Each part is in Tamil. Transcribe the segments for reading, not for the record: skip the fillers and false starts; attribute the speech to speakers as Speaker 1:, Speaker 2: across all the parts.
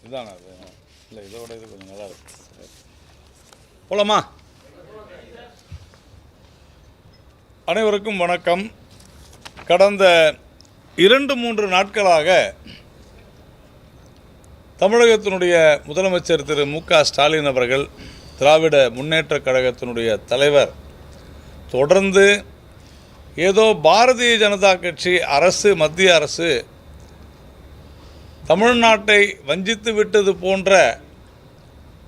Speaker 1: இதுதானே அது? இல்லை, இதோட இது கொஞ்சம் நல்லா இருக்கு. போலாமா? அனைவருக்கும் வணக்கம். கடந்த 2-3 நாட்களாக தமிழகத்தினுடைய முதலமைச்சர் திரு மு.க. ஸ்டாலின் அவர்கள், திராவிட முன்னேற்றக் கழகத்தினுடைய தலைவர், தொடர்ந்து ஏதோ பாரதிய ஜனதா கட்சி அரசு, மத்திய அரசு தமிழ்நாட்டை வஞ்சித்து விட்டது போன்ற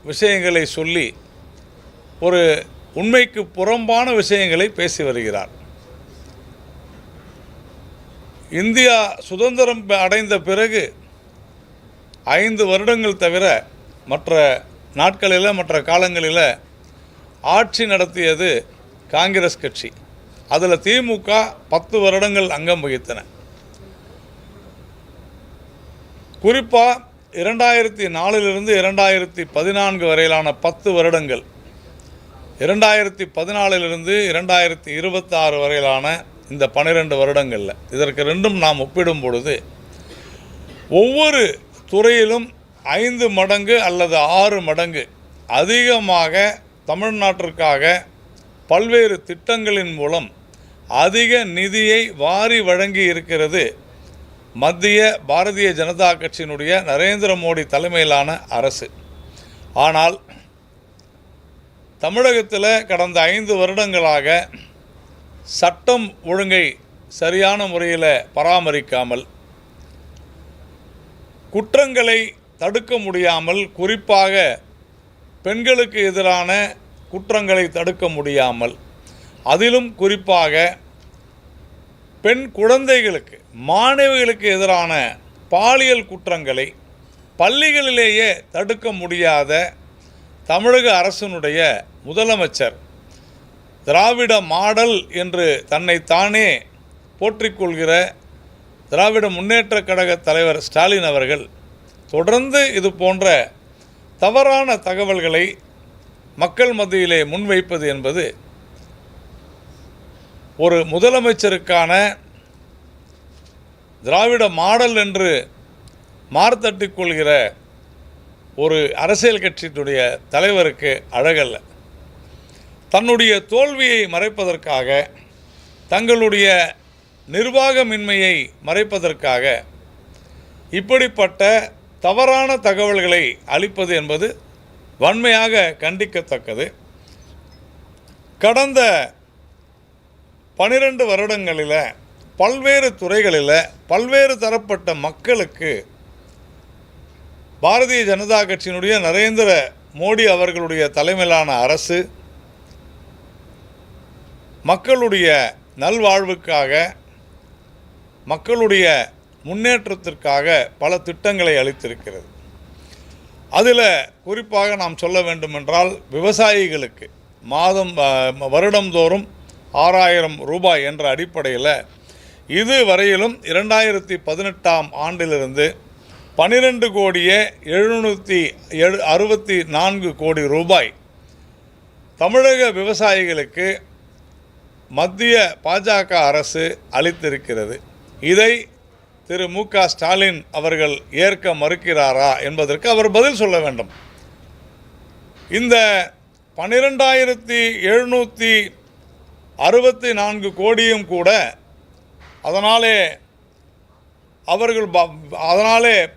Speaker 1: விஷயங்களை சொல்லி ஒரு உண்மைக்கு புறம்பான விஷயங்களை பேசி வருகிறார். இந்தியா சுதந்திரம் அடைந்த பிறகு 5 வருடங்கள் தவிர மற்ற நாட்களில், மற்ற காலங்களில் ஆட்சி நடத்தியது காங்கிரஸ் கட்சி. அதில் திமுக 10 வருடங்கள் அங்கம் வகித்தன. குறிப்பாக 2004 2014 வரையிலான 10 வருடங்கள், 2014 2026 வரையிலான இந்த 12 வருடங்களில், இதற்கு ரெண்டும் நாம் ஒப்பிடும் பொழுது ஒவ்வொரு துறையிலும் 5 மடங்கு அல்லது 6 மடங்கு அதிகமாக தமிழ்நாட்டிற்காக பல்வேறு திட்டங்களின் மூலம் அதிக நிதியை வாரி வழங்கி இருக்கிறது மத்திய பாரதிய ஜனதா கட்சியினுடைய நரேந்திர மோடி தலைமையிலான அரசு. ஆனால் தமிழகத்தில் கடந்த 5 வருடங்களாக சட்டம் ஒழுங்கை சரியான முறையில் பராமரிக்காமல், குற்றங்களை தடுக்க முடியாமல், குறிப்பாக பெண்களுக்கு எதிரான குற்றங்களை தடுக்க முடியாமல், அதிலும் குறிப்பாக பெண் குழந்தைகளுக்கு, மாணவிகளுக்கு எதிரான பாலியல் குற்றங்களை பள்ளிகளிலேயே தடுக்க முடியாத தமிழக அரசினுடைய முதலமைச்சர், திராவிட மாடல் என்று தன்னைத்தானே போற்றிக்கொள்கிற திராவிட முன்னேற்றக் கழக தலைவர் ஸ்டாலின் அவர்கள் தொடர்ந்து இது போன்ற தவறான தகவல்களை மக்கள் மத்தியிலே முன்வைப்பது என்பது ஒரு முதலமைச்சருக்கான திராவிட மாடல் என்று மார்த்தட்டிக் கொள்கிற ஒரு அரசியல் கட்சியினுடைய தலைவருக்கு அழகல்ல. தன்னுடைய தோல்வியை மறைப்பதற்காக, தங்களுடைய நிர்வாகமின்மையை மறைப்பதற்காக இப்படிப்பட்ட தவறான தகவல்களை அளிப்பது என்பது வன்மையாக கண்டிக்கத்தக்கது. கடந்த 12 வருடங்களில் பல்வேறு துறைகளில் பல்வேறு தரப்பட்ட மக்களுக்கு பாரதிய ஜனதா கட்சியினுடைய நரேந்திர மோடி அவர்களுடைய தலைமையிலான அரசு மக்களுடைய நல்வாழ்வுக்காக, மக்களுடைய முன்னேற்றத்திற்காக பல திட்டங்களை அளித்திருக்கிறது. அதில் குறிப்பாக நாம் சொல்ல வேண்டுமென்றால், விவசாயிகளுக்கு வருடந்தோறும் 6000 ரூபாய் என்ற அடிப்படையில் இதுவரையிலும் 2018ஆம் ஆண்டிலிருந்து 12,764 கோடி ரூபாய் தமிழக விவசாயிகளுக்கு மத்திய பாஜக அரசு அளித்திருக்கிறது. இதை திரு மு.க. ஸ்டாலின் அவர்கள் ஏற்க மறுக்கிறாரா என்பதற்கு அவர் பதில் சொல்ல வேண்டும். இந்த 12,764 கோடியும் கூட அதனாலே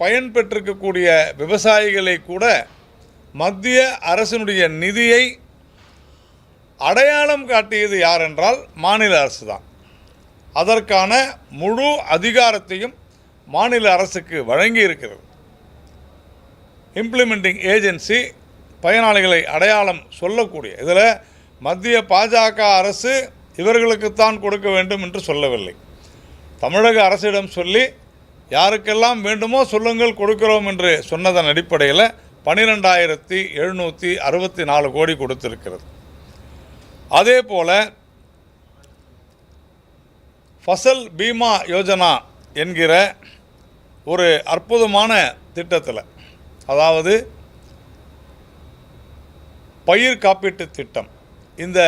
Speaker 1: பயன்பெற்றிருக்கக்கூடிய விவசாயிகளை கூட மத்திய அரசினுடைய நிதியை அடையாளம் காட்டியது யார் என்றால் மாநில அரசு தான். அதற்கான முழு அதிகாரத்தையும் மாநில அரசுக்கு வழங்கி இருக்கிறது. இம்ப்ளிமெண்டிங் ஏஜென்சி பயனாளிகளை அடையாளம் சொல்லக்கூடிய இதில் மத்திய பாஜக அரசு இவர்களுக்குத்தான் கொடுக்க வேண்டும் என்று சொல்லவில்லை. தமிழக அரசிடம் சொல்லி யாருக்கெல்லாம் வேண்டுமோ சொல்லுங்கள், கொடுக்கிறோம் என்று சொன்னதன் அடிப்படையில் 12,764 கோடி கொடுத்திருக்கிறது. அதே போல் ஃபசல் பீமா யோஜனா என்கிற ஒரு அற்புதமான திட்டத்தில், அதாவது பயிர் காப்பீட்டு திட்டம், இந்த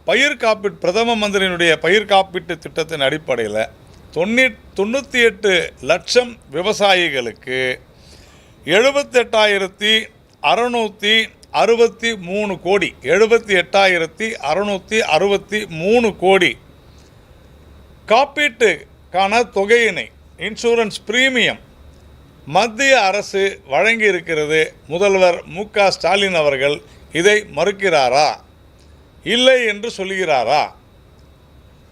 Speaker 1: பயிர் காப்பீட்டு பிரதம மந்திரியினுடைய பயிர் காப்பீட்டு திட்டத்தின் அடிப்படையில் 98 லட்சம் விவசாயிகளுக்கு 78,663 கோடி 78,663 கோடி காப்பீட்டுக்கான தொகையினை இன்சூரன்ஸ் பிரீமியம் மத்திய அரசு வழங்கி இருக்கிறது. முதல்வர் மு.க. ஸ்டாலின் அவர்கள் இதை மறுக்கிறாரா, இல்லை என்று சொல்கிறாரா?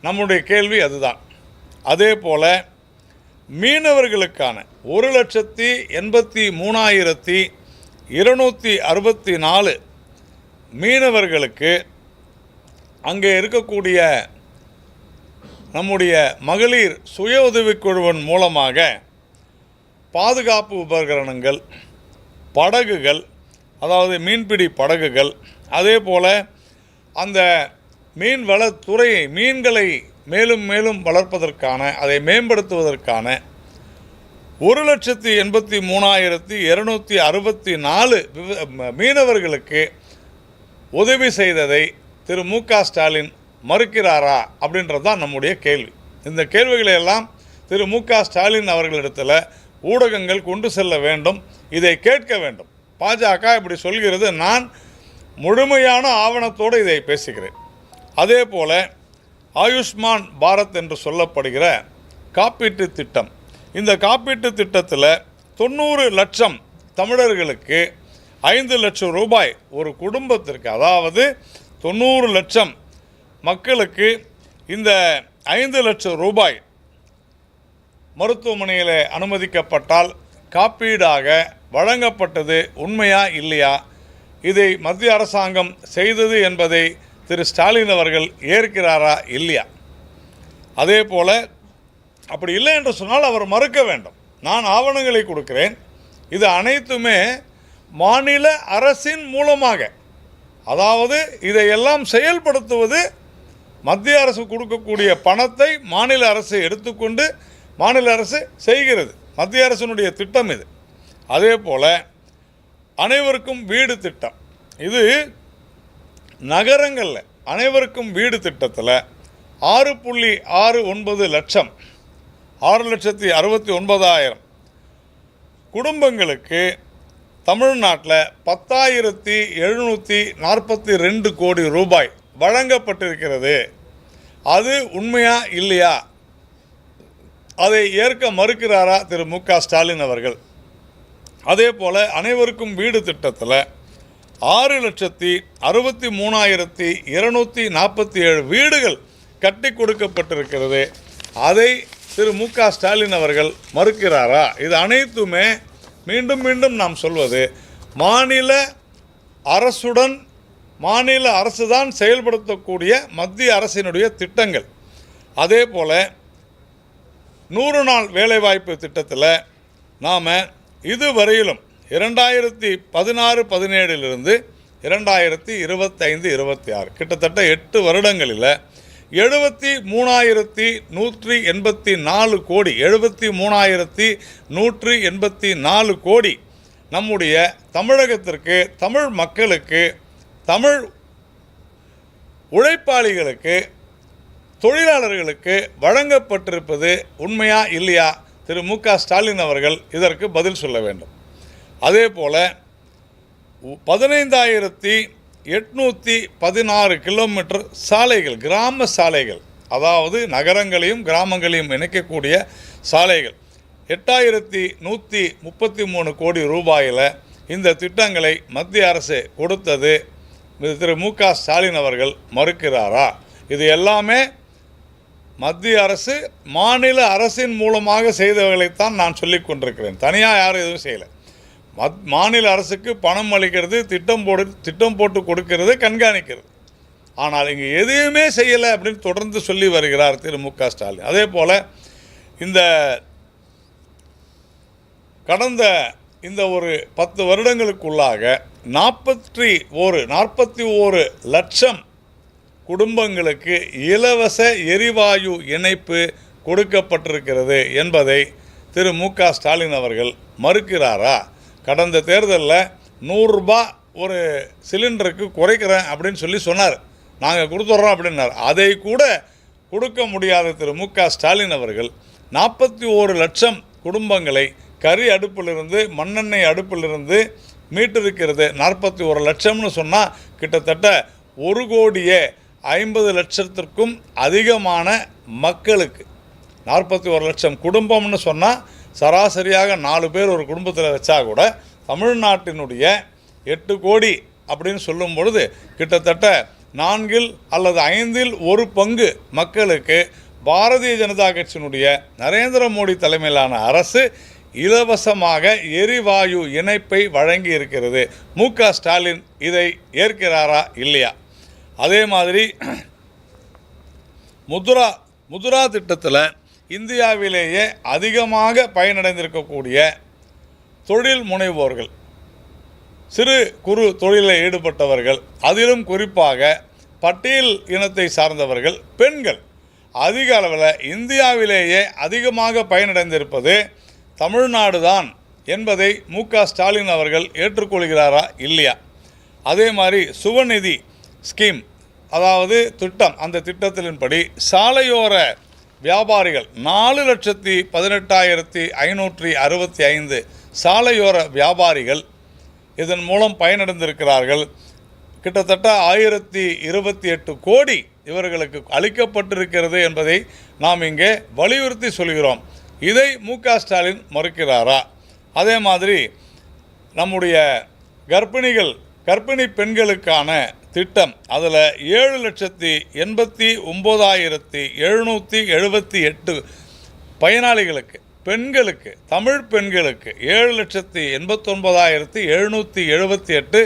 Speaker 1: நம்முடைய கேள்வி அதுதான். அதே போல மீனவர்களுக்கான 1,83,264 மீனவர்களுக்கு அங்கே இருக்கக்கூடிய நம்முடைய மகளிர் சுய உதவிக்குழுவின் மூலமாக பாதுகாப்பு உபகரணங்கள், படகுகள், அதாவது மீன்பிடி படகுகள், அதே போல் அந்த மீன்வளத்துறையை மீன்களை மேலும் மேலும் வளர்ப்பதற்கான, அதை மேம்படுத்துவதற்கான 1,83,264 மீனவர்களுக்கு உதவி செய்ததை திரு மு.க. ஸ்டாலின் மறுக்கிறாரா அப்படின்றது தான் நம்முடைய கேள்வி. இந்த கேள்விகளை எல்லாம் திரு மு.க. ஸ்டாலின் அவர்களிடத்தில் ஊடகங்கள் கொண்டு செல்ல வேண்டும், இதை கேட்க வேண்டும். பாஜக இப்படி சொல்கிறது, நான் முழுமையான ஆவணத்தோடு இதை பேசுகிறேன். அதே போல் ஆயுஷ்மான் பாரத் என்று சொல்லப்படுகிற காப்பீட்டு திட்டம், இந்த காப்பீட்டு திட்டத்தில் 90 லட்சம் தமிழர்களுக்கு 5 லட்சம் ரூபாய் ஒரு குடும்பத்திற்கு, அதாவது 90 லட்சம் மக்களுக்கு இந்த 5 லட்சம் ரூபாய் மருத்துவமனையில் அனுமதிக்கப்பட்டால் காப்பீடாக வழங்கப்பட்டது உண்மையா இல்லையா, இதை மத்திய அரசாங்கம் செய்தது என்பதை திரு ஸ்டாலின் அவர்கள் ஏற்கிறாரா இல்லையா? அதே போல் அப்படி இல்லை என்று சொன்னால் அவர் மறுக்க வேண்டும். நான் ஆவணங்களை கொடுக்கிறேன், இது அனைத்துமே மாநில அரசின் மூலமாக, அதாவது இதையெல்லாம் செயல்படுத்துவது மத்திய அரசு கொடுக்கக்கூடிய பணத்தை மாநில அரசு எடுத்துக்கொண்டு மாநில அரசு செய்கிறது. மத்திய அரசினுடைய திட்டம் இது. அதே போல் அனைவருக்கும் வீடு திட்டம், இது நகரங்களில் அனைவருக்கும் வீடு திட்டத்தில் 6.69 லட்சம் 6,69,000 குடும்பங்களுக்கு தமிழ்நாட்டில் 10,742 கோடி ரூபாய் வழங்கப்பட்டிருக்கிறது. அது உண்மையா இல்லையா, அதை ஏற்க மறுக்கிறாரா திரு மு.க. ஸ்டாலின் அவர்கள்? அதே போல் அனைவருக்கும் வீடு திட்டத்தில் 6,63,247 வீடுகள் கட்டி கொடுக்கப்பட்டிருக்கிறது. அதை திரு மு.க. ஸ்டாலின் அவர்கள் மறுக்கிறாரா? இது அனைத்துமே மீண்டும் மீண்டும் நாம் சொல்வது மாநில அரசுடன் மாநில அரசு தான் செயல்படுத்தக்கூடிய மத்திய அரசினுடைய திட்டங்கள். அதே போல் 100 நாள் வேலைவாய்ப்பு திட்டத்தில் நாம் இதுவரையிலும் 2016-17 2025-26 கிட்டத்தட்ட 8 வருடங்களில் 73,184 கோடி 73,184 கோடி நம்முடைய தமிழகத்திற்கு, தமிழ் மக்களுக்கு, தமிழ் உழைப்பாளிகளுக்கு, தொழிலாளர்களுக்கு வழங்கப்பட்டிருப்பது உண்மையா இல்லையா? திரு மு.க. ஸ்டாலின் அவர்கள் இதற்கு பதில் சொல்ல வேண்டும். அதே போல் 15,816 கிலோமீட்டர் சாலைகள், கிராம சாலைகள், அதாவது நகரங்களையும் கிராமங்களையும் இணைக்கக்கூடிய சாலைகள் 8,133 கோடி ரூபாயில் இந்த திட்டங்களை மத்திய அரசு கொடுத்தது திரு மு.க. ஸ்டாலின் அவர்கள் மறுக்கிறாரா? இது எல்லாமே மத்திய அரசு மாநில அரசின் மூலமாக செய்தவர்களைத்தான் நான் சொல்லிக் கொண்டிருக்கிறேன். தனியாக யாரும் எதுவும் செய்யலை. மாநில அரசுக்கு பணம் அளிக்கிறது, திட்டம் போட்டு கொடுக்கிறது, கண்காணிக்கிறது. ஆனால் இங்கே எதுவுமே செய்யலை அப்படின்னு தொடர்ந்து சொல்லி வருகிறார் திரு மு.க. ஸ்டாலின். அதே போல் இந்த கடந்த இந்த ஒரு 10 வருடங்களுக்குள்ளாக 41 லட்சம் குடும்பங்களுக்கு இலவச எரிவாயு இணைப்பு கொடுக்கப்பட்டிருக்கிறது என்பதை திரு மு.க. ஸ்டாலின் அவர்கள் மறுக்கிறாரா? கடந்த தேர்தலில் 100 ரூபாய் ஒரு சிலிண்டருக்கு குறைக்கிறேன் அப்படின்னு சொல்லி சொன்னார், நாங்கள் கொடுத்துட்றோம் அப்படின்னார். அதை கூட கொடுக்க முடியாத திரு மு.க. ஸ்டாலின் அவர்கள் 41 லட்சம் குடும்பங்களை கரி அடுப்பிலிருந்து மண்ணெண்ணெய் அடுப்பிலிருந்து மீட்டிருக்கிறது. 41 லட்சம்னு சொன்னால் கிட்டத்தட்ட 1,50,00,000த்திற்கும் அதிகமான மக்களுக்கு 41 லட்சம் குடும்பம்னு சொன்னால் சராசரியாக 4 பேர் ஒரு குடும்பத்தில் வச்சா கூட தமிழ்நாட்டினுடைய 8 கோடி அப்படின்னு சொல்லும் பொழுது கிட்டத்தட்ட 4 அல்லது 5 1 பங்கு மக்களுக்கு பாரதிய ஜனதா கட்சியினுடைய நரேந்திர மோடி தலைமையிலான அரசு இலவசமாக எரிவாயு இணைப்பை வழங்கி இருக்கிறது. மு.க. ஸ்டாலின் இதை ஏற்கிறாரா இல்லையா? அதே மாதிரி முத்ரா திட்டத்தில் இந்தியாவிலேயே அதிகமாக பயனடைந்திருக்கக்கூடிய தொழில் முனைவோர்கள், சிறு குறு தொழிலில் ஈடுபட்டவர்கள், அதிலும் குறிப்பாக பட்டியல் இனத்தை சார்ந்தவர்கள், பெண்கள் அதிக அளவில் இந்தியாவிலேயே அதிகமாக பயனடைந்திருப்பது தமிழ்நாடு தான் என்பதை மு.க. ஸ்டாலின் அவர்கள் ஏற்றுக்கொள்கிறாரா இல்லையா? அதே மாதிரி சுவநிதி ஸ்கீம், அதாவது திட்டம், அந்த திட்டத்தின்படி சாலையோர வியாபாரிகள் 4,18,565 சாலையோர வியாபாரிகள் இதன் மூலம் பயனடைந்திருக்கிறார்கள். கிட்டத்தட்ட 1028 கோடி இவர்களுக்கு அளிக்கப்பட்டிருக்கிறது என்பதை நாம் இங்கே வலியுறுத்தி சொல்கிறோம். இதை மு.க. ஸ்டாலின் மறுக்கிறாரா? அதே மாதிரி நம்முடைய கர்ப்பிணி பெண்களுக்கான திட்டம், அதில் 7,89,778 பயனாளிகளுக்கு, பெண்களுக்கு, தமிழ் பெண்களுக்கு 7,89,778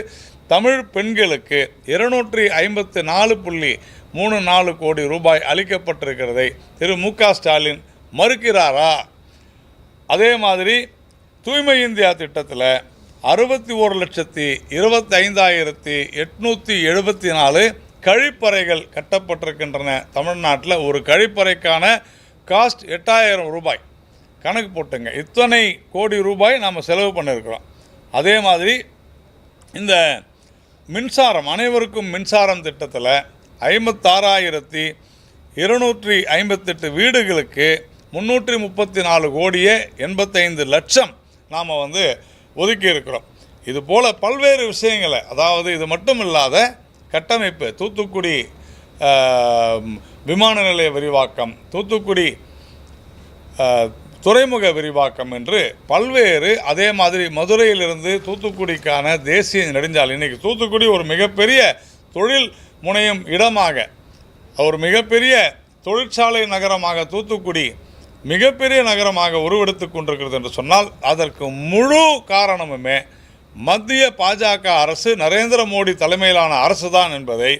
Speaker 1: தமிழ் பெண்களுக்கு 254.34 கோடி ரூபாய் அளிக்கப்பட்டிருக்கிறதை திரு மு.க. ஸ்டாலின் மறுக்கிறாரா? அதே மாதிரி தூய்மை இந்தியா திட்டத்தில் 61,25,874 கழிப்பறைகள் கட்டப்பட்டிருக்கின்றன. தமிழ்நாட்டில் ஒரு கழிப்பறைக்கான காஸ்ட் 8,000 ரூபாய். கணக்கு போட்டுங்க, இத்தனை கோடி ரூபாய் நாம் செலவு பண்ணியிருக்கிறோம். அதே மாதிரி இந்த மின்சாரம், அனைவருக்கும் மின்சாரம் திட்டத்தில் 56,258 வீடுகளுக்கு 334,85,00,000 நாம் ஒதுக்கி இருக்கிறோம். இது போல் பல்வேறு விஷயங்களை, அதாவது இது மட்டும் இல்லாத கட்டமைப்பு, தூத்துக்குடி விமான நிலைய விரிவாக்கம், தூத்துக்குடி துறைமுக விரிவாக்கம் என்று பல்வேறு, அதே மாதிரி மதுரையிலிருந்து தூத்துக்குடிக்கான தேசிய நெடுஞ்சாலை, இன்றைக்கி தூத்துக்குடி ஒரு மிகப்பெரிய தொழில் முனையும் இடமாக, ஒரு மிகப்பெரிய தொழிற்சாலை நகரமாக தூத்துக்குடி மிகப்பெரிய நகரமாக உருவெடுத்து கொண்டிருக்கிறது என்று சொன்னால் அதற்கு முழு காரணமுமே மத்திய பாஜக அரசு, நரேந்திர மோடி தலைமையிலான அரசு தான் என்பதை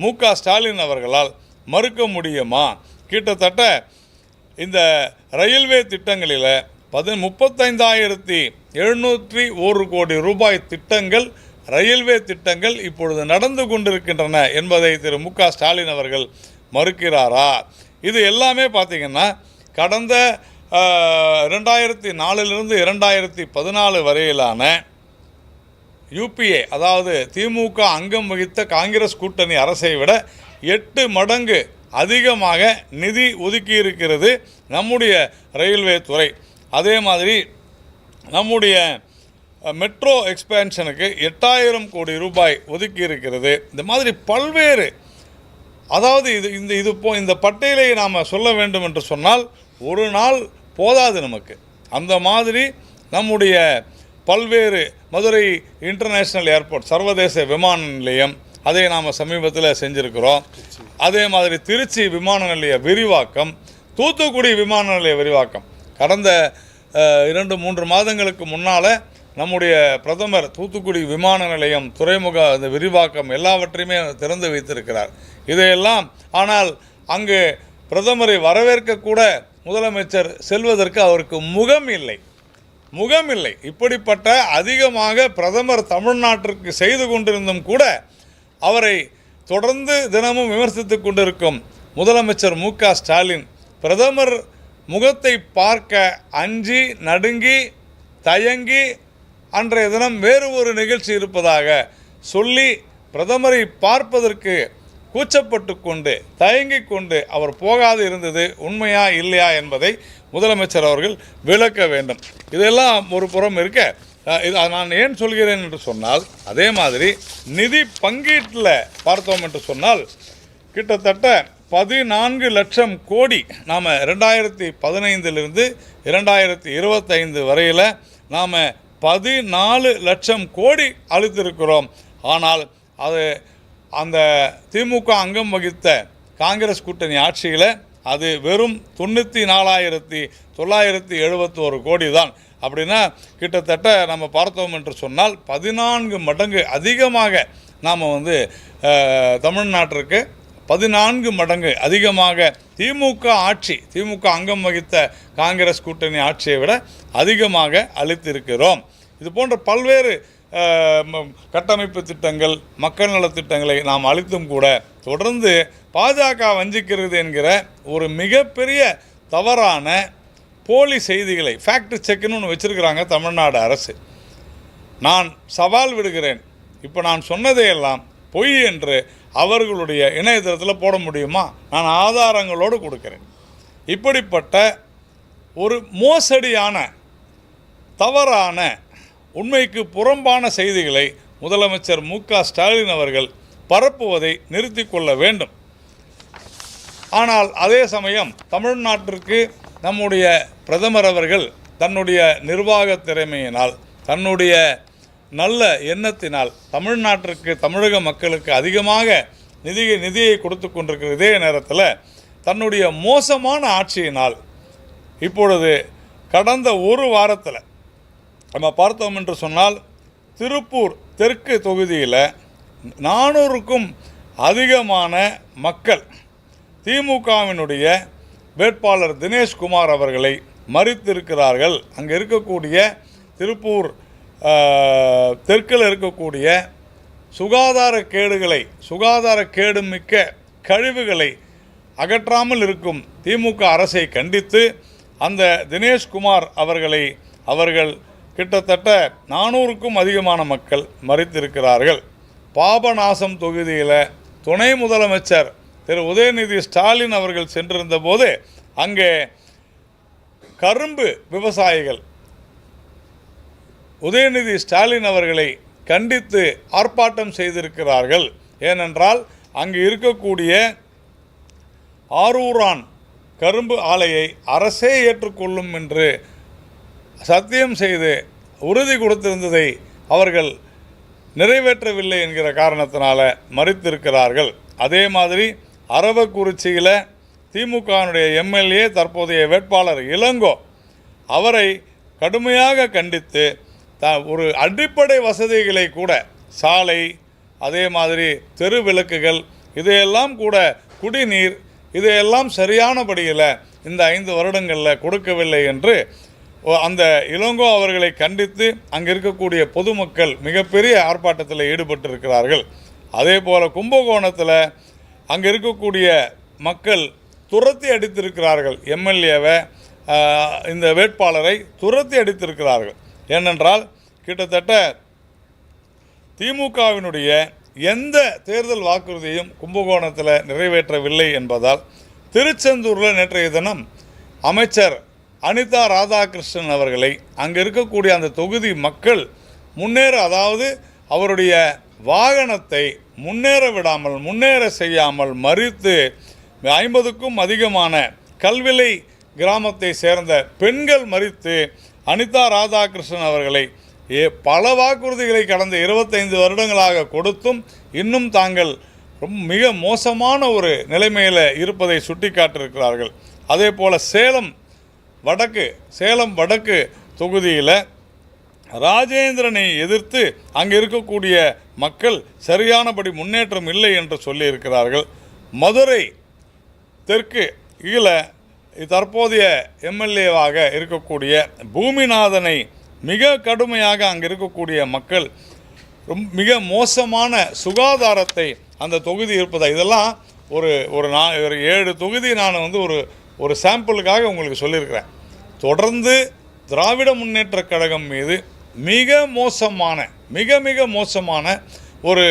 Speaker 1: மு.க. ஸ்டாலின் அவர்களால் மறுக்க முடியுமா? கிட்டத்தட்ட இந்த ரயில்வே திட்டங்களில் 35,701 கோடி ரூபாய் திட்டங்கள், ரயில்வே திட்டங்கள் இப்பொழுது நடந்து கொண்டிருக்கின்றன என்பதை திரு மு.க. ஸ்டாலின் அவர்கள் மறுக்கிறாரா? இது எல்லாமே பார்த்திங்கன்னா கடந்த 2004 2014 வரையிலான யூபிஏ, அதாவது திமுக அங்கம் வகித்த காங்கிரஸ் கூட்டணி அரசை விட 8 மடங்கு அதிகமாக நிதி ஒதுக்கி இருக்கிறது நம்முடைய ரயில்வே துறை. அதே மாதிரி நம்முடைய மெட்ரோ எக்ஸ்பேன்ஷனுக்கு 8,000 கோடி ரூபாய் ஒதுக்கி இருக்கிறது. இந்த மாதிரி பல்வேறு, அதாவது இந்த பட்டியலை நாம் சொல்ல வேண்டும் என்று சொன்னால் ஒரு நாள் போதாது நமக்கு. அந்த மாதிரி நம்முடைய பல்வேறு, மதுரை இன்டர்நேஷ்னல் ஏர்போர்ட், சர்வதேச விமான நிலையம், அதை நாம் சமீபத்தில் செஞ்சுருக்கிறோம். அதே மாதிரி திருச்சி விமான நிலைய விரிவாக்கம், தூத்துக்குடி விமான நிலைய விரிவாக்கம், கடந்த 2-3 மாதங்களுக்கு முன்னால் நம்முடைய பிரதமர் தூத்துக்குடி விமான நிலையம், துறைமுக அந்த விரிவாக்கம் எல்லாவற்றையுமே திறந்து வைத்திருக்கிறார். இதையெல்லாம், ஆனால் அங்கு பிரதமரை வரவேற்கக்கூட முதலமைச்சர் செல்வதற்கு அவருக்கு முகம் இல்லை. இப்படிப்பட்ட அதிகமாக பிரதமர் தமிழ்நாட்டிற்கு செய்து கொண்டிருந்தும் கூட அவரை தொடர்ந்து தினமும் விமர்சித்து கொண்டிருக்கும் முதலமைச்சர் மு.க. ஸ்டாலின் பிரதமர் முகத்தை பார்க்க அஞ்சி நடுங்கி தயங்கி அன்றைய தினம் வேறு ஒரு நிகழ்ச்சி இருப்பதாக சொல்லி பிரதமரை பார்ப்பதற்கு கூச்சப்பட்டு கொண்டு தயங்கிக் கொண்டு அவர் போகாது இருந்தது உண்மையா இல்லையா என்பதை முதலமைச்சர் அவர்கள் விளக்க வேண்டும். இதெல்லாம் ஒரு புறம் இருக்க, இது நான் ஏன் சொல்கிறேன் என்று சொன்னால், அதே மாதிரி நிதி பங்கீட்டில் பார்த்தோம் என்று சொன்னால் கிட்டத்தட்ட 14 லட்சம் கோடி நாம் 2015 2025 வரையில் நாம் 14 லட்சம் கோடி அளித்திருக்கிறோம். ஆனால் அது அந்த திமுக அங்கம் வகித்த காங்கிரஸ் கூட்டணி ஆட்சியில் அது வெறும் 94,971 கோடி தான். அப்படின்னா கிட்டத்தட்ட நம்ம பார்த்தோம் என்று சொன்னால் 14 மடங்கு அதிகமாக நாம் தமிழ்நாட்டிற்கு 14 மடங்கு அதிகமாக திமுக அங்கம் வகித்த காங்கிரஸ் கூட்டணி ஆட்சியை விட அதிகமாக அளித்திருக்கிறோம். இது போன்ற பல்வேறு கட்டமைப்பு திட்டங்கள், மக்கள் நலத்திட்டங்களை நாம் அளித்தும் கூட தொடர்ந்து பாஜக வஞ்சிக்கிறது என்கிற ஒரு மிகப்பெரிய தவறான போலி செய்திகளை ஃபேக்ட் செக்குன்னு ஒன்று வச்சுருக்கிறாங்க தமிழ்நாடு அரசு. நான் சவால் விடுகிறேன், இப்போ நான் சொன்னதையெல்லாம் பொய் என்று அவர்களுடைய இணையதளத்தில் போட முடியுமா? நான் ஆதாரங்களோடு கொடுக்கிறேன். இப்படிப்பட்ட ஒரு மோசடியான தவறான உண்மைக்கு புறம்பான செய்திகளை முதலமைச்சர் மு.க.ஸ்டாலின் அவர்கள் பரப்புவதை நிறுத்தி கொள்ள வேண்டும். ஆனால் அதே சமயம் தமிழ்நாட்டிற்கு நம்முடைய பிரதமர் அவர்கள் தன்னுடைய நிர்வாக திறமையினால், தன்னுடைய நல்ல எண்ணத்தினால் தமிழ்நாட்டிற்கு, தமிழக மக்களுக்கு அதிகமாக நிதியை கொடுத்து கொண்டிருக்கிற இதே நேரத்தில் தன்னுடைய மோசமான ஆட்சியினால் இப்பொழுது கடந்த ஒரு வாரத்தில் நம்ம பார்த்தோம் என்று சொன்னால் திருப்பூர் தெற்கு தொகுதியில் 400க்கும் அதிகமான மக்கள் திமுகவினுடைய வேட்பாளர் தினேஷ்குமார் அவர்களை மறித்திருக்கிறார்கள். அங்கே இருக்கக்கூடிய திருப்பூர் தெற்கில் இருக்கக்கூடிய சுகாதார கேடு மிக்க கழிவுகளை அகற்றாமல் இருக்கும் திமுக அரசை கண்டித்து அந்த தினேஷ்குமார் அவர்கள் கிட்டத்தட்ட 400க்கும் அதிகமான மக்கள் மறித்திருக்கிறார்கள். பாபநாசம் தொகுதியில் துணை முதலமைச்சர் திரு உதயநிதி ஸ்டாலின் அவர்கள் சென்றிருந்த போது அங்கே கரும்பு விவசாயிகள் உதயநிதி ஸ்டாலின் அவர்களை கண்டித்து ஆர்ப்பாட்டம் செய்திருக்கிறார்கள். ஏனென்றால் அங்கு இருக்கக்கூடிய ஆரூரான் கரும்பு ஆலையை அரசே ஏற்றுக்கொள்ளும் என்று சத்தியம் செய்து உறுதி கொடுத்திருந்ததை அவர்கள் நிறைவேற்றவில்லை என்கிற காரணத்தினால மறித்திருக்கிறார்கள். அதே மாதிரி அரவக்குறிச்சியில் திமுகவினுடைய எம்எல்ஏ தற்போதைய வேட்பாளர் இளங்கோ அவரை கடுமையாக கண்டித்து ஒரு அடிப்படை வசதிகளை கூட, சாலை, அதே மாதிரி தெரு விளக்குகள், இதையெல்லாம் கூட, குடிநீர், இதையெல்லாம் சரியானபடியில் இந்த 5 வருடங்களில் கொடுக்கவில்லை என்று அந்த இளங்கோ அவர்களை கண்டித்து அங்கே இருக்கக்கூடிய பொதுமக்கள் மிகப்பெரிய ஆர்ப்பாட்டத்தில் ஈடுபட்டிருக்கிறார்கள். அதே போல் கும்பகோணத்தில் அங்கே இருக்கக்கூடிய மக்கள் துரத்தி அடித்திருக்கிறார்கள். எம்எல்ஏவை, இந்த வேட்பாளரை துரத்தி அடித்திருக்கிறார்கள். ஏனென்றால் கிட்டத்தட்ட திமுகவினுடைய எந்த தேர்தல் வாக்குறுதியும் கும்பகோணத்தில் நிறைவேற்றவில்லை என்பதால் திருச்செந்தூரில் நேற்றைய தினம் அமைச்சர் அனிதா ராதாகிருஷ்ணன் அவர்களை அங்கே இருக்கக்கூடிய அந்த தொகுதி மக்கள் அதாவது அவருடைய வாகனத்தை முன்னேற செய்யாமல் மறித்து 50க்கும் அதிகமான கல்விலை கிராமத்தை சேர்ந்த பெண்கள் மறித்து அனிதா ராதாகிருஷ்ணன் அவர்களை பல வாக்குறுதிகளை கடந்த 25 வருடங்களாக கொடுத்தும் இன்னும் தாங்கள் மிக மோசமான ஒரு நிலைமையில் இருப்பதை சுட்டிக்காட்டியிருக்கிறார்கள். அதே போல் சேலம் வடக்கு தொகுதியில் ராஜேந்திரனை எதிர்த்து அங்கே இருக்கக்கூடிய மக்கள் சரியானபடி முன்னேற்றம் இல்லை என்று சொல்லியிருக்கிறார்கள். மதுரை தெற்கு தற்போதைய எம்எல்ஏவாக இருக்கக்கூடிய பூமிநாதனை மிக கடுமையாக அங்கே இருக்கக்கூடிய மக்கள் மிக மோசமான சுகாதாரத்தை அந்த தொகுதி இருப்பதா, இதெல்லாம் ஒரு 7 தொகுதி நான் ஒரு சாம்பிளுக்காக உங்களுக்கு சொல்லியிருக்கிறேன். தொடர்ந்து திராவிட முன்னேற்றக் கழகம் மீது மிக மோசமான ஒரு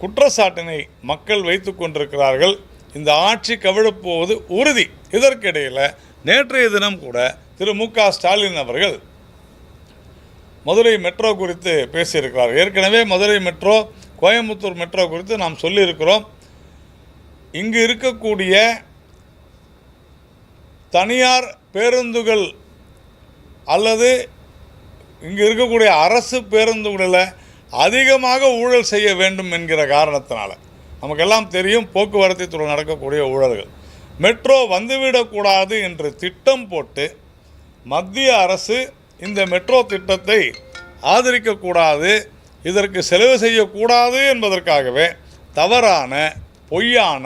Speaker 1: குற்றச்சாட்டினை மக்கள் வைத்து கொண்டிருக்கிறார்கள். இந்த ஆட்சி கவிழப்போவது உறுதி. இதற்கிடையில் நேற்றைய தினம் கூட திரு மு.க. ஸ்டாலின் அவர்கள் மதுரை மெட்ரோ குறித்து பேசியிருக்கிறார். ஏற்கனவே மதுரை மெட்ரோ, கோயம்புத்தூர் மெட்ரோ குறித்து நாம் சொல்லியிருக்கிறோம். இங்கு இருக்கக்கூடிய தனியார் பேருந்துகள் அல்லது இங்கு இருக்கக்கூடிய அரசு பேருந்துகளில் அதிகமாக ஊழல் செய்ய வேண்டும் என்கிற காரணத்தினால, நமக்கெல்லாம் தெரியும் போக்குவரத்து துறை நடக்கக்கூடிய ஊழல்கள், மெட்ரோ வந்துவிடக்கூடாது என்று திட்டம் போட்டு மத்திய அரசு இந்த மெட்ரோ திட்டத்தை ஆதரிக்கக்கூடாது, இதற்கு செலவு செய்யக்கூடாது என்பதற்காகவே தவறான, பொய்யான,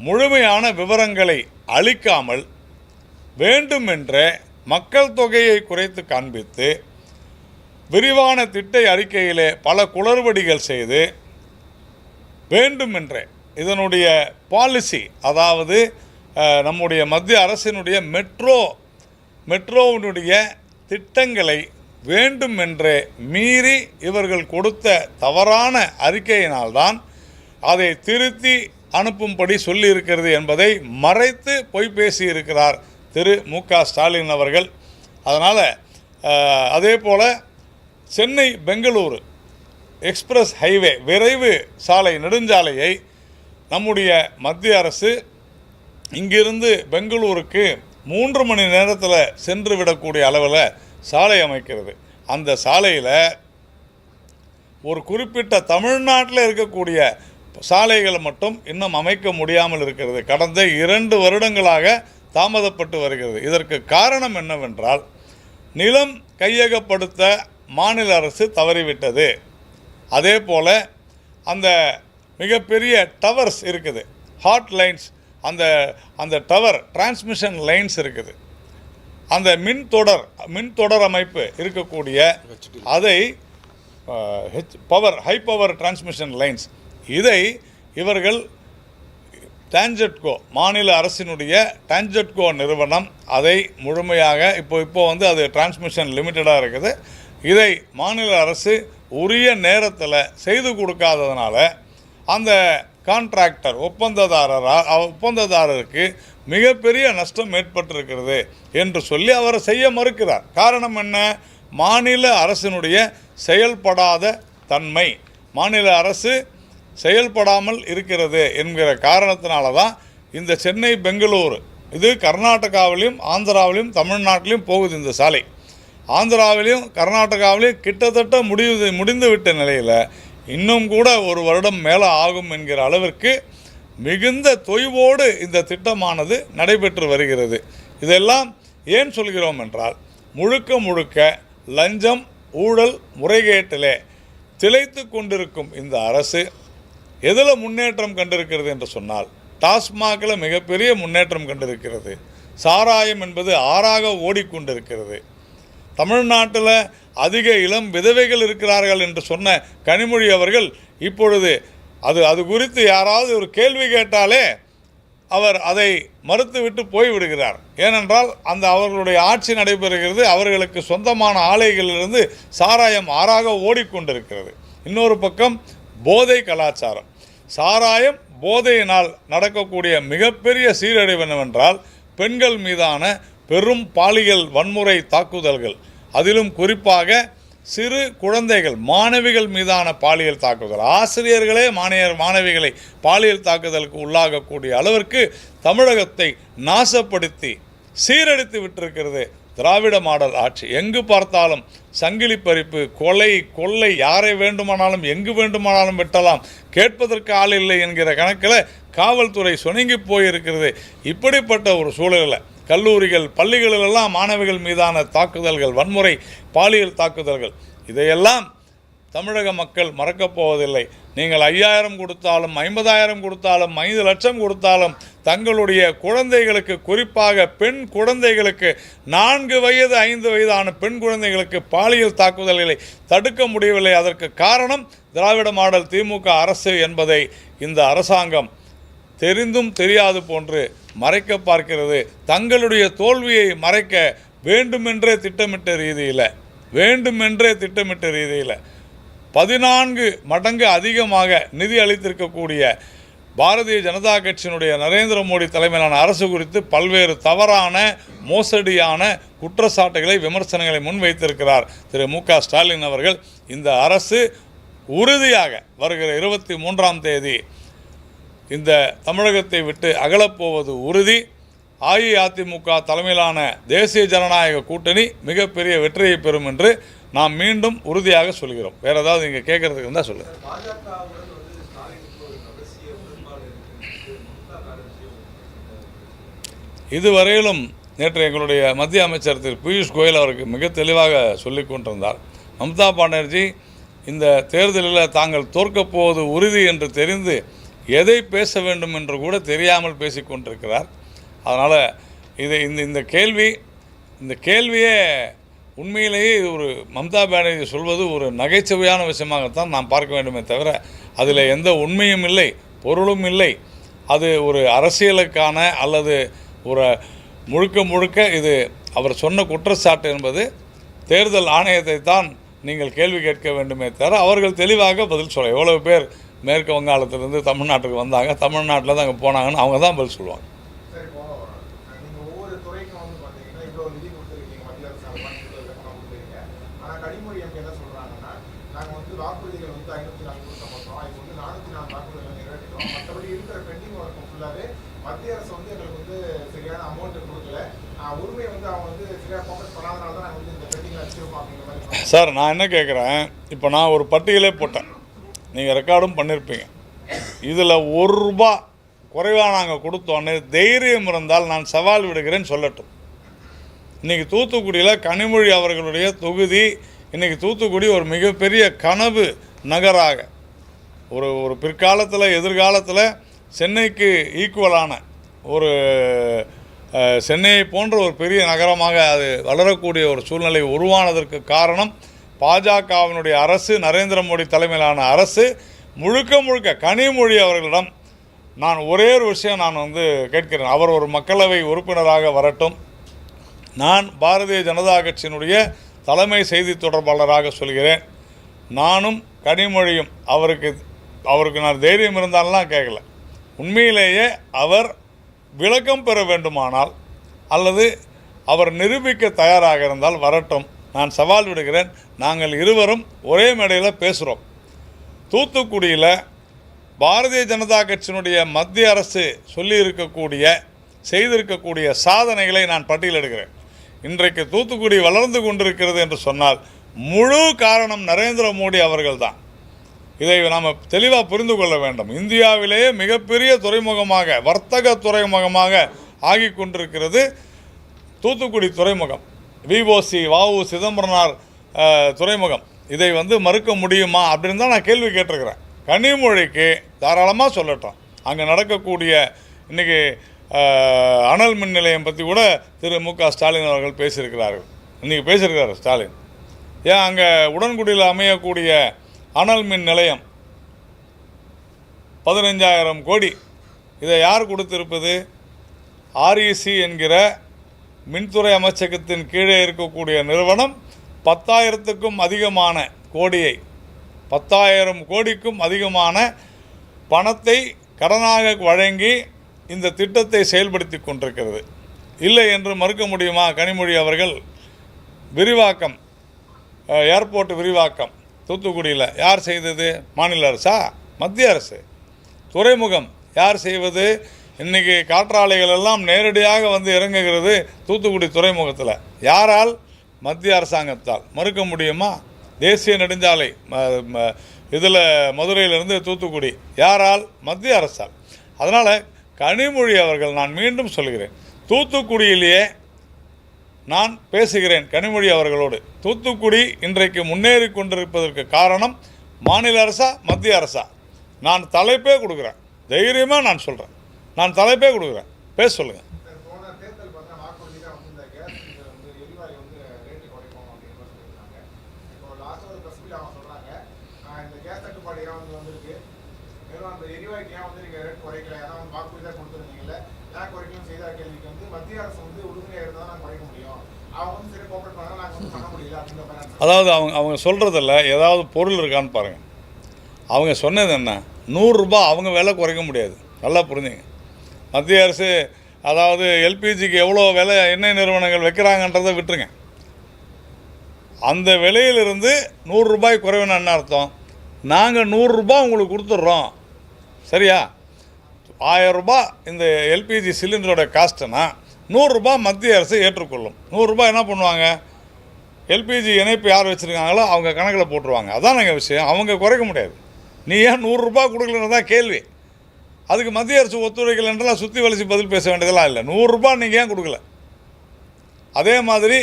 Speaker 1: முழுமையான விவரங்களை அளிக்காமல் வேண்டுமென்றே மக்கள் தொகையை குறைத்து காண்பித்து விரிவான திட்ட அறிக்கையிலே பல குளறுபடிகள் செய்து வேண்டுமென்றே இதனுடைய பாலிசி, அதாவது நம்முடைய மத்திய அரசினுடைய மெட்ரோவினுடைய திட்டங்களை வேண்டுமென்றே மீறி இவர்கள் கொடுத்த தவறான அறிக்கையினால்தான் அதை திருத்தி அனுப்பும்படி சொல்லியிருக்கிறது என்பதை மறைத்து பொய் பேசியிருக்கிறார் திரு மு.க. ஸ்டாலின் அவர்கள். அதனால் அதே போல் சென்னை பெங்களூரு எக்ஸ்பிரஸ் ஹைவே விரைவு சாலை நெடுஞ்சாலையை நம்முடைய மத்திய அரசு இங்கிருந்து பெங்களூருக்கு 3 மணி நேரத்தில் சென்று விடக்கூடிய அளவில் சாலை அமைக்கிறது. அந்த சாலையில் ஒரு குறிப்பிட்ட தமிழ்நாட்டில் இருக்கக்கூடிய சாலைகள் மட்டும் இன்னும் அமைக்க முடியாமல் இருக்கிறது. கடந்த 2 வருடங்களாக தாமதப்பட்டு வருகிறது. இதற்கு காரணம் என்னவென்றால், நிலம் கையகப்படுத்த மாநில அரசு தவறிவிட்டது. அதே போல் அந்த மிகப்பெரிய டவர்ஸ் இருக்குது, ஹாட் லைன்ஸ், அந்த டவர் டிரான்ஸ்மிஷன் லைன்ஸ் இருக்குது, அந்த மின்தொடர் அமைப்பு இருக்கக்கூடிய அதை ஹை பவர் டிரான்ஸ்மிஷன் லைன்ஸ், இதை இவர்கள் டான்ஜெட்கோ, மாநில அரசினுடைய டான்ஜெட்கோ நிறுவனம் அதை முழுமையாக இப்போ அது டிரான்ஸ்மிஷன் லிமிட்டடாக இருக்குது. இதை மாநில அரசு உரிய நேரத்தில் செய்து கொடுக்காததுனால அந்த கான்ட்ராக்டர் ஒப்பந்ததாரருக்கு மிகப்பெரிய நஷ்டம் ஏற்பட்டிருக்கிறது என்று சொல்லி அவர் செய்ய மறுக்கிறார். காரணம் என்ன? மாநில அரசினுடைய செயல்படாத தன்மை, மாநில அரசு செயல்படாமல் இருக்கிறது என்கிற காரணத்தினால தான் இந்த சென்னை பெங்களூரு, இது கர்நாடகாவிலையும் ஆந்திராவிலையும் தமிழ்நாட்டிலையும் போகுது இந்த சாலை. ஆந்திராவிலையும் கர்நாடகாவிலையும் கிட்டத்தட்ட முடிந்து விட்ட நிலையில் இன்னும் கூட 1 வருடம் மேலே ஆகும் என்கிற அளவிற்கு மிகுந்த தொய்வோடு இந்த திட்டமானது நடைபெற்று வருகிறது. இதெல்லாம் ஏன் சொல்கிறோம் என்றால், முழுக்க லஞ்சம், ஊழல், முறைகேட்டிலே திளைத்து கொண்டிருக்கும் இந்த அரசு எதில் முன்னேற்றம் கண்டிருக்கிறது என்று சொன்னால், டாஸ்மாகில் மிகப்பெரிய முன்னேற்றம் கண்டிருக்கிறது. சாராயம் என்பது ஆறாக ஓடிக்கொண்டிருக்கிறது. தமிழ்நாட்டில் அதிக இளம் விதவைகள் இருக்கிறார்கள் என்று சொன்ன கனிமொழி அவர்கள் இப்பொழுது அது குறித்து யாராவது ஒரு கேள்வி கேட்டாலே அவர் அதை மறுத்துவிட்டு போய்விடுகிறார். ஏனென்றால் அவர்களுடைய ஆட்சி நடைபெறுகிறது, அவர்களுக்கு சொந்தமான ஆலைகளிலிருந்து சாராயம் ஆறாக ஓடிக்கொண்டிருக்கிறது. இன்னொரு பக்கம் போதை கலாச்சாரம், சாராயம் போதையினால் நடக்கக்கூடிய மிகப்பெரிய சீரழிவு என்னவென்றால், பெண்கள் மீதான பெரும் பாலியல் வன்முறை தாக்குதல்கள், அதிலும் குறிப்பாக சிறு குழந்தைகள், மாணவிகள் மீதான பாலியல் தாக்குதல், ஆசிரியர்களே மாணவிகளை பாலியல் தாக்குதலுக்கு உள்ளாகக்கூடிய அளவிற்கு தமிழகத்தை நாசப்படுத்தி சீரழித்து விட்டிருக்கிறது திராவிட மாடல் ஆட்சி. எங்கு பார்த்தாலும் சங்கிலி பறிப்பு, கொள்ளை, யாரை வேண்டுமானாலும் எங்கு வேண்டுமானாலும் வெட்டலாம், கேட்பதற்கு ஆள் இல்லை என்கிற கணக்கில் காவல்துறை சுணங்கி போயிருக்கிறது. இப்படிப்பட்ட ஒரு சூழலில் கல்லூரிகள், பள்ளிகளிலெல்லாம் மாணவிகள் மீதான தாக்குதல்கள், வன்முறை, பாலியல் தாக்குதல்கள், இதையெல்லாம் தமிழக மக்கள் மறக்கப் போவதில்லை. நீங்கள் 5000 கொடுத்தாலும் 50,000 கொடுத்தாலும் 5 லட்சம் கொடுத்தாலும் தங்களுடைய குழந்தைகளுக்கு, குறிப்பாக பெண் குழந்தைகளுக்கு, 4 வயது 5 வயதான பெண் குழந்தைகளுக்கு பாலியல் தாக்குதல்களை தடுக்க முடியவில்லை. அதற்கு காரணம் திராவிட மாடல் திமுக அரசு என்பதை இந்த அரசாங்கம் தெரிந்தும் தெரியாது போன்று மறைக்க பார்க்கிறது. தங்களுடைய தோல்வியை மறைக்க வேண்டுமென்றே திட்டமிட்ட ரீதியில் 14 மடங்கு அதிகமாக நிதி அளித்திருக்கக்கூடிய பாரதிய ஜனதா கட்சியினுடைய நரேந்திர மோடி தலைமையிலான அரசு குறித்து பல்வேறு தவறான மோசடியான குற்றச்சாட்டுகளை விமர்சனங்களை முன்வைத்திருக்கிறார் திரு மு.க. ஸ்டாலின் அவர்கள். இந்த அரசு உறுதியாக வருகிற 23ஆம் தேதி இந்த தமிழகத்தை விட்டு அகலப்போவது உறுதி. அஇஅதிமுக தலைமையிலான தேசிய ஜனநாயக கூட்டணி மிகப்பெரிய வெற்றியை பெறும் என்று நாம் மீண்டும் உறுதியாக சொல்கிறோம். வேறு ஏதாவது இங்கே கேட்கறதுக்கு இருந்தால் சொல்லுங்கள். இதுவரையிலும் நேற்று எங்களுடைய மத்திய அமைச்சர் திரு பியூஷ் கோயல் அவருக்கு மிக தெளிவாக சொல்லிக் கொண்டிருந்தார். மம்தா பானர்ஜி இந்த தேர்தலில் தாங்கள் தோற்கப் போவது உறுதி என்று தெரிந்து எதை பேச வேண்டும் என்று கூட தெரியாமல் பேசிக்கொண்டிருக்கிறார். அதனால் இந்த கேள்வியே உண்மையிலேயே இது ஒரு மம்தா பானர்ஜி சொல்வது ஒரு நகைச்சுவையான விஷயமாகத்தான் நாம் பார்க்க வேண்டுமே தவிர அதில் எந்த உண்மையும் இல்லை, பொருளும் இல்லை. அது ஒரு அரசியலுக்கான அல்லது ஒரு முழுக்க இது அவர் சொன்ன குற்றச்சாட்டு என்பது தேர்தல் ஆணையத்தை தான் நீங்கள் கேள்வி கேட்க வேண்டுமே தவிர அவர்கள் தெளிவாக பதில் சொல்ல. எவ்வளவு பேர் மேற்கு வங்காளத்திலிருந்து தமிழ்நாட்டுக்கு வந்தாங்க, தமிழ்நாட்டில் தான் அங்கே போனாங்கன்னு அவங்க தான் பதில் சொல்லுவாங்க. சார், நான் என்ன கேட்குறேன், இப்போ நான் ஒரு பட்டியலே போட்டேன், நீங்கள் ரெக்கார்டும் பண்ணியிருப்பீங்க. இதில் ₹1 குறைவாக நாங்கள் கொடுத்தோன்னு தைரியம் இருந்தால் நான் சவால் விடுகிறேன்னு சொல்லட்டும். இன்றைக்கி தூத்துக்குடியில் கனிமொழி அவர்களுடைய தொகுதி, இன்றைக்கி தூத்துக்குடி ஒரு மிகப்பெரிய கனவு நகராக ஒரு பிற்காலத்தில் எதிர்காலத்தில் சென்னைக்கு ஈக்குவலான ஒரு சென்னையை போன்ற ஒரு பெரிய நகரமாக அது வளரக்கூடிய ஒரு சூழ்நிலை உருவானதற்கு காரணம் பாஜகவினுடைய அரசு, நரேந்திர மோடி தலைமையிலான அரசு. முழுக்க கனிமொழி அவர்களிடம் நான் ஒரே ஒரு விஷயம் நான் கேட்கிறேன். அவர் ஒரு மக்களவை உறுப்பினராக வரட்டும். நான் பாரதிய ஜனதா கட்சியினுடைய தலைமை செய்தி தொடர்பாளராக சொல்கிறேன். நானும் கனிமொழியும் அவருக்கு நான் தைரியம் இருந்தாலும் கேட்கல. உண்மையிலேயே அவர் விளக்கம் பெற வேண்டுமானால் அல்லது அவர் நிரூபிக்க தயாராக இருந்தால் வரட்டும். நான் சவால் விடுகிறேன். நாங்கள் இருவரும் ஒரே மேடையில் பேசுகிறோம். தூத்துக்குடியில் பாரதிய ஜனதா கட்சியினுடைய மத்திய அரசு செய்திருக்கக்கூடிய சாதனைகளை நான் பட்டியலிடுகிறேன். இன்றைக்கு தூத்துக்குடி வளர்ந்து கொண்டிருக்கிறது என்று சொன்னால் முழு காரணம் நரேந்திர மோடி அவர்கள்தான். இதை நாம் தெளிவாக புரிந்து கொள்ள வேண்டும். இந்தியாவிலேயே மிகப்பெரிய துறைமுகமாக, வர்த்தக துறைமுகமாக ஆகி கொண்டிருக்கிறது தூத்துக்குடி துறைமுகம். விஓசி வாவு சிதம்பரனார் துறைமுகம். இதை மறுக்க முடியுமா அப்படின்னு தான் நான் கேள்வி கேட்டிருக்கிறேன். கனிமொழிக்கு தாராளமாக சொல்லட்டும். அங்கே நடக்கக்கூடிய இன்றைக்கி அனல் மின் நிலையம் பற்றி கூட திரு மு.க. ஸ்டாலின் அவர்கள் பேசியிருக்கிறார்கள். இன்றைக்கி பேசியிருக்கிறார் ஸ்டாலின். ஏன் அங்கே உடன்குடியில் அமையக்கூடிய அனல் மின் நிலையம் 15,000 கோடி. இதை யார் கொடுத்திருப்பது? REC என்கிற மின்துறை அமைச்சகத்தின் கீழே இருக்கக்கூடிய நிறுவனம் 10,000க்கும் அதிகமான கோடியை, 10,000 கோடிக்கும் அதிகமான பணத்தை கடனாக வழங்கி இந்த திட்டத்தை செயல்படுத்தி கொண்டிருக்கிறது. இல்லை என்று மறுக்க முடியுமா? கனிமொழி அவர்கள் விரிவாக்கம், ஏர்போர்ட் விரிவாக்கம் தூத்துக்குடியில் யார் செய்தது? மாநில அரசா? மத்திய அரசு. துறைமுகம் யார் செய்வது? இன்றைக்கி காற்றாலைகள் எல்லாம் நேரடியாக இறங்குகிறது தூத்துக்குடி துறைமுகத்தில். யாரால்? மத்திய அரசாங்கத்தால். மறுக்க முடியுமா? தேசிய நெடுஞ்சாலை இதில் மதுரையிலிருந்து தூத்துக்குடி யாரால்? மத்திய அரசால். அதனால் கனிமொழி அவர்கள், நான் மீண்டும் சொல்கிறேன், தூத்துக்குடியிலேயே நான் பேசுகிறேன் கனிமொழி அவர்களோடு. தூத்துக்குடி இன்றைக்கு முன்னேறி கொண்டிருப்பதற்கு காரணம் மாநில அரசா, மத்திய அரசா? நான் தலைப்பே கொடுக்குறேன். தைரியமாக நான் சொல்கிறேன். நான் தலைப்பே கொடுக்குறேன். பேச சொல்லுங்கள்.
Speaker 2: மத்திய அரசு உறுதுணையாக இருந்தால் நாங்கள் குறைக்க முடியும். அவங்க சரி கோஆப்ரேட் பண்ணால் நாங்கள் பண்ண முடியும்.
Speaker 1: அதாவது அவங்க சொல்கிறதில்ல ஏதாவது பொருள் இருக்கான்னு பாருங்கள். அவங்க சொன்னது என்ன, 100 ரூபாய் அவங்க விலை குறைக்க முடியாது. நல்லா புரிஞ்சுங்க. மத்திய அரசு அதாவது எல்பிஜிக்கு எவ்வளோ விலை எண்ணெய் நிறுவனங்கள் வைக்கிறாங்கன்றதை விட்டுருங்க. அந்த விலையிலிருந்து 100 ரூபாய் குறைவுன்னு என்ன அர்த்தம்? நாங்கள் 100 ரூபாய் உங்களுக்கு கொடுத்துட்றோம், சரியா? 1000 ரூபாய் இந்த எல்பிஜி சிலிண்டரோட காஸ்ட்டுனா 100 ரூபாய் மத்திய அரசு ஏற்றுக்கொள்ளும். 100 ரூபாய் என்ன பண்ணுவாங்க, எல்பிஜி இணைப்பு யார் வச்சுருக்காங்களோ அவங்க கணக்கில் போட்டுருவாங்க. அதான் எங்கள் விஷயம். அவங்க குறைக்க முடியாது. நீ ஏன் 100 ரூபாய் கொடுக்கலன்னு தான் கேள்வி. அதுக்கு மத்திய அரசு ஒத்துழைக்கலன்றலாம் சுற்றி வலிச்சு பதில் பேச வேண்டியதெல்லாம் இல்லை. 100 ரூபாய் நீங்கள் ஏன் கொடுக்கல? அதே மாதிரி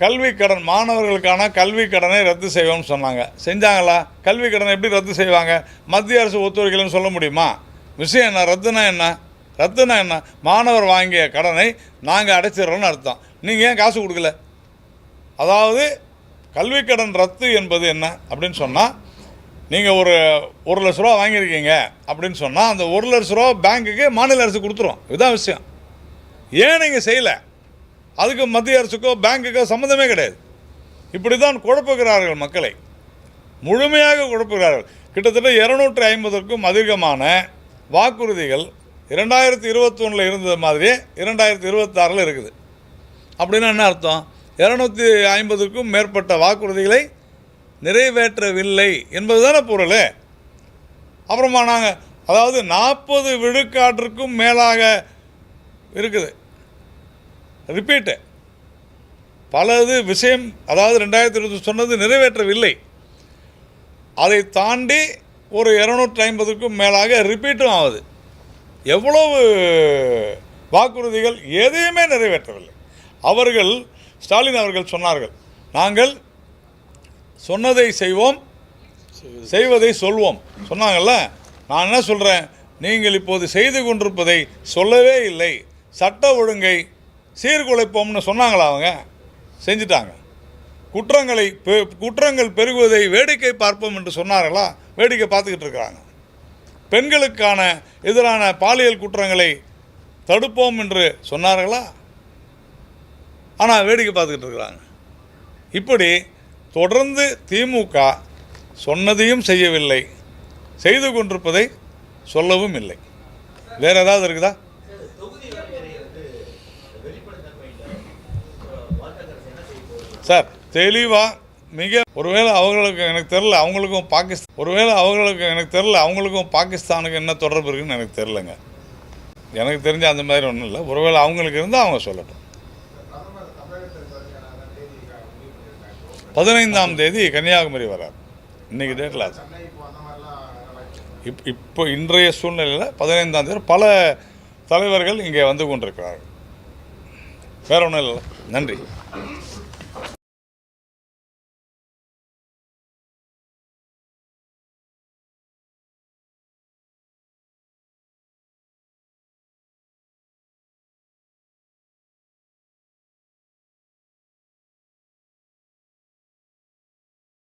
Speaker 1: கல்வி கடன், மாணவர்களுக்கான கல்வி கடனை ரத்து செய்வோம்னு சொன்னாங்க. செஞ்சாங்களா? கல்வி கடனை எப்படி ரத்து செய்வாங்க? மத்திய அரசு ஒத்துழைக்கலன்னு சொல்ல முடியுமா? விஷயம் என்ன? ரத்துனா என்ன? மாணவர் வாங்கிய கடனை நாங்கள் அடைச்சிடறோன்னு அர்த்தம். நீங்கள் ஏன் காசு கொடுக்கல? அதாவது கல்வி கடன் ரத்து என்பது என்ன அப்படின்னு சொன்னால், நீங்கள் ஒரு 1 லட்ச ரூபா வாங்கியிருக்கீங்க அப்படின்னு சொன்னால் அந்த 1 லட்ச ரூபா பேங்க்குக்கு மாநில அரசு கொடுத்துரும். இதுதான் விஷயம். ஏன் நீங்கள் செய்யலை? அதுக்கு மத்திய அரசுக்கோ பேங்க்குக்கோ சம்மந்தமே கிடையாது. இப்படி தான் குழப்புகிறார்கள் மக்களை, முழுமையாக குழப்புகிறார்கள். கிட்டத்தட்ட 250க்கும் அதிகமான வாக்குறுதிகள் 2021 இருந்தது மாதிரியே 2026 இருக்குது. அப்படின்னா என்ன அர்த்தம்? 250க்கும் மேற்பட்ட வாக்குறுதிகளை நிறைவேற்றவில்லை என்பது தானே பொருள். அப்புறமா நாங்கள் அதாவது 40 விழுக்காட்டிற்கும் மேலாக இருக்குது. ரிப்பீட்டு பலது விஷயம். அதாவது 2020 சொன்னது நிறைவேற்றவில்லை. அதை தாண்டி ஒரு 250க்கும் மேலாக ரிப்பீட்டும் ஆகுது. எவ்வளவு வாக்குறுதிகள், எதையுமே நிறைவேற்றவில்லை. ஸ்டாலின் அவர்கள் சொன்னார்கள், நாங்கள் சொன்னதை செய்வோம், செய்வதை சொல்வோம் சொன்னாங்கல்ல. நான் என்ன சொல்கிறேன், நீங்கள் இப்போது செய்து கொண்டிருப்பதை சொல்லவே இல்லை. சட்ட ஒழுங்கை சீர்குலைப்போம்னு சொன்னாங்களா? அவங்க செஞ்சிட்டாங்க. குற்றங்கள் பெருகுவதை வேடிக்கை பார்ப்போம் என்று சொன்னார்களா? வேடிக்கை பார்த்துக்கிட்டு இருக்கிறாங்க. பெண்களுக்கான எதிரான பாலியல் குற்றங்களை தடுப்போம் என்று சொன்னார்களா? ஆனால் வேடிக்கை பார்த்துக்கிட்டு இருக்கிறாங்க. இப்படி தொடர்ந்து திமுக சொன்னதையும் செய்யவில்லை, செய்து கொண்டிருப்பதை சொல்லவும் இல்லை. வேறு ஏதாவது இருக்குதா? சார் தெளிவாக மிக ஒருவேளை அவங்களுக்கு எனக்கு தெரில, அவங்களுக்கும் பாகிஸ்தானுக்கு என்ன தொடர்பு இருக்குன்னு எனக்கு தெரிலங்க. எனக்கு தெரிஞ்ச அந்த மாதிரி ஒன்றும் இல்லை. ஒருவேளை அவங்களுக்கு இருந்தால் அவங்க சொல்லட்டும். 15ஆம் தேதி கன்னியாகுமரி வரார். இன்றைக்கி டேட்டில் அது இப்போ இன்றைய சூழ்நிலையில் 15ஆம் தேதி பல தலைவர்கள் இங்கே வந்து கொண்டிருக்கிறார்கள். வேற ஒன்றும் இல்லை. நன்றி.